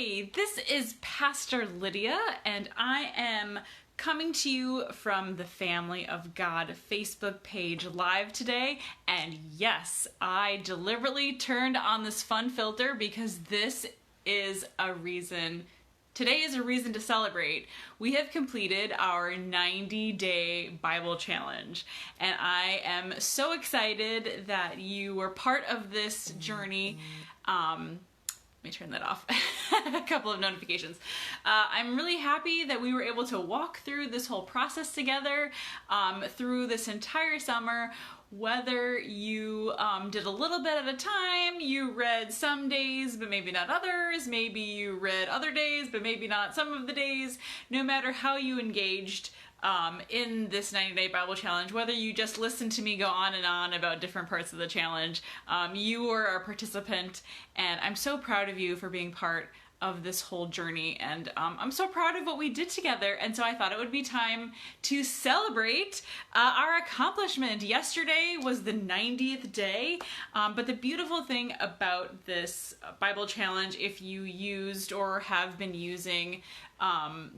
Hey, this is Pastor Lydia, and I am coming to you from the Family of God Facebook page live today. And yes, I deliberately turned on this fun filter because this is a reason. Today is a reason to celebrate. We have completed our 90-day Bible challenge, and I am so excited that you were part of this journey. Let me turn that off. A couple of notifications. I'm really happy that we were able to walk through this whole process together through this entire summer. Whether you did a little bit at a time, you read some days but maybe not others, maybe you read other days but maybe not some of the days, no matter how you engaged in this 90-day Bible challenge, whether you just listened to me go on and on about different parts of the challenge, you were a participant, and I'm so proud of you for being part of this whole journey, and I'm so proud of what we did together, and so I thought it would be time to celebrate our accomplishment. Yesterday was the 90th day, but the beautiful thing about this Bible challenge, if you used or have been using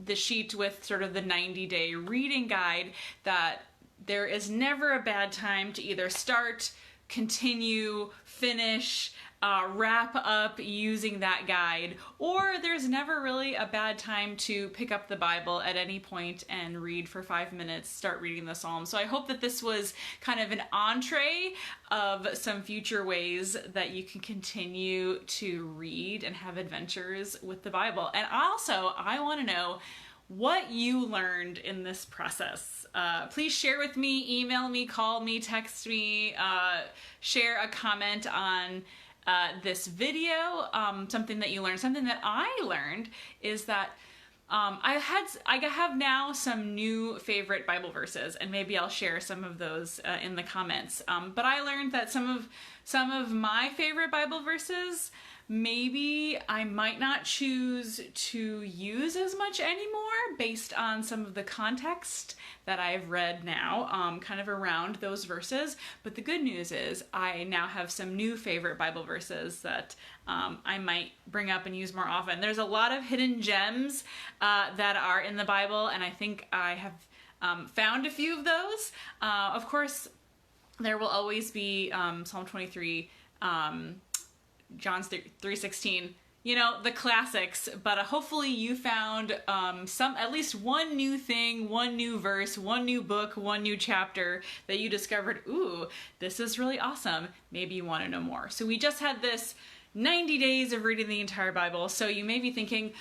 the sheet with sort of the 90-day reading guide, that there is never a bad time to either start, continue, finish, wrap up using that guide, or there's never really a bad time to pick up the Bible at any point and read for 5 minutes, start reading the Psalms. So I hope that this was kind of an entree of some future ways that you can continue to read and have adventures with the Bible. And also, I want to know what you learned in this process. Please share with me, email me, call me, text me, share a comment on this video, something that you learned. Something that I learned is that I have now some new favorite Bible verses, and maybe I'll share some of those in the comments. But I learned that some of my favorite Bible verses, maybe I might not choose to use as much anymore based on some of the context that I've read now, kind of around those verses. But the good news is I now have some new favorite Bible verses that I might bring up and use more often. There's a lot of hidden gems that are in the Bible, and I think I have found a few of those. Of course, there will always be Psalm 23, John 3:16, you know, the classics, but hopefully you found at least one new thing, one new verse, one new book, one new chapter that you discovered, ooh, this is really awesome. Maybe you want to know more. So we just had this 90 days of reading the entire Bible, so you may be thinking,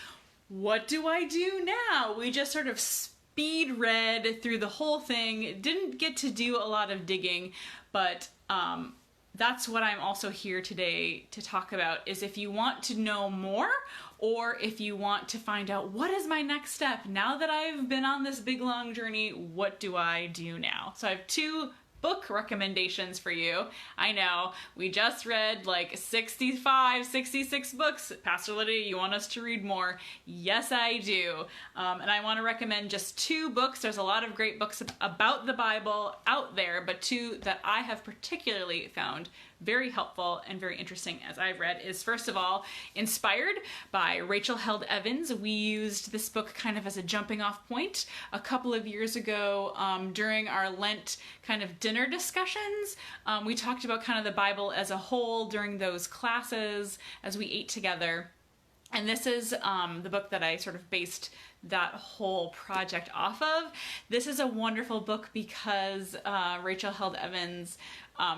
what do I do now? We just sort of speed read through the whole thing, didn't get to do a lot of digging, but that's what I'm also here today to talk about, is if you want to know more, or if you want to find out what is my next step, now that I've been on this big long journey, what do I do now? So I have two book recommendations for you. I know, we just read like 65, 66 books. Pastor Lydia, you want us to read more? Yes, I do. And I want to recommend just two books. There's a lot of great books about the Bible out there, but two that I have particularly found very helpful and very interesting as I've read is, first of all, Inspired by Rachel Held Evans. We used this book kind of as a jumping off point a couple of years ago during our Lent kind of dinner discussions. We talked about kind of the Bible as a whole during those classes as we ate together. And this is the book that I sort of based that whole project off of. This is a wonderful book because Rachel Held Evans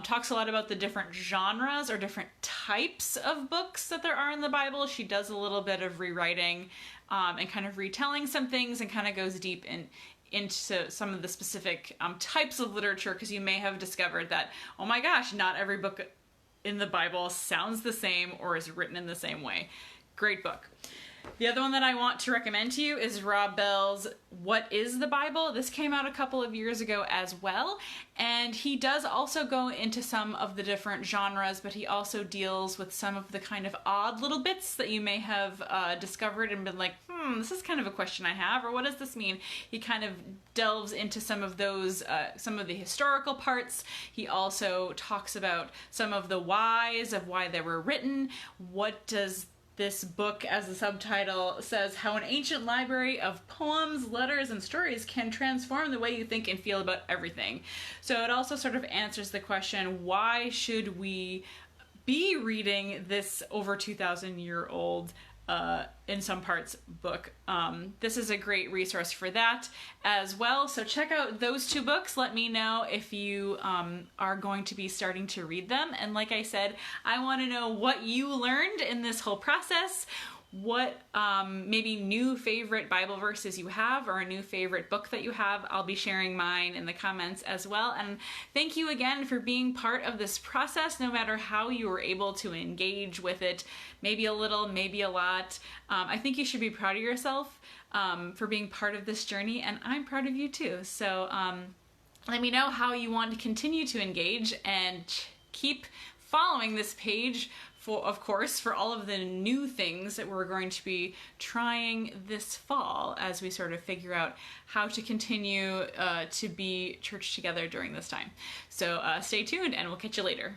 talks a lot about the different genres or different types of books that there are in the Bible. She does a little bit of rewriting and kind of retelling some things, and kind of goes deep into some of the specific types of literature, because you may have discovered that, oh my gosh, not every book in the Bible sounds the same or is written in the same way. Great book. The other one that I want to recommend to you is Rob Bell's What is the Bible? This came out a couple of years ago as well, and he does also go into some of the different genres, but he also deals with some of the kind of odd little bits that you may have discovered and been like, this is kind of a question I have, or what does this mean? He kind of delves into some of those, some of the historical parts. He also talks about some of the whys of why they were written. What does This book, as the subtitle says, how an ancient library of poems, letters, and stories can transform the way you think and feel about everything. So it also sort of answers the question, why should we be reading this over 2,000-year-old in some parts book. This is a great resource for that as well. So check out those two books. Let me know if you are going to be starting to read them. And like I said, I want to know what you learned in this whole process, what maybe new favorite Bible verses you have, or a new favorite book that you have. I'll be sharing mine in the comments as well. And thank you again for being part of this process, no matter how you were able to engage with it, maybe a little, maybe a lot. I think you should be proud of yourself for being part of this journey, and I'm proud of you too. So let me know how you want to continue to engage, and keep following this page of course, for all of the new things that we're going to be trying this fall as we sort of figure out how to continue to be church together during this time. So stay tuned, and we'll catch you later.